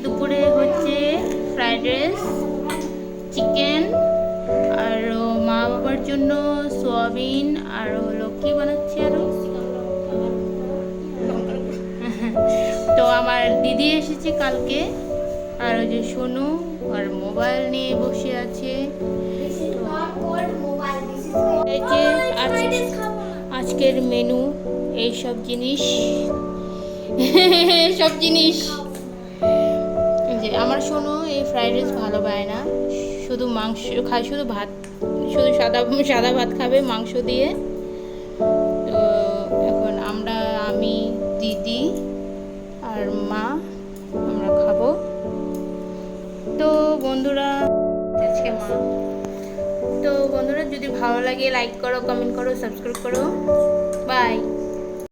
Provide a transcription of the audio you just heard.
দুপুরে হচ্ছে fried rice, chicken, আর মা বাবার জন্য সোয়াবিন, আর হলো কি বানাচ্ছি আরো। তো আমার দিদি এসেছে কালকে, আর ওই যে সোনু আর মোবাইল নিয়ে বসে আছে। এই যে আজকের মেনু এই সব জিনিস সব জিনিস। যে আমার সোনু এই ফ্রাইড রাইস ভালো পায় না, শুধু মাংস খায়, শুধু ভাত, শুধু সাদা ভাত খাবে মাংস দিয়ে। তো এখন আমি, দিদি আর মা আমরা খাবো। তো বন্ধুরা আজকে মা, তো বন্ধুরা যদি ভালো লাগে লাইক করো, কমেন্ট করো, সাবস্ক্রাইব করো। বাই।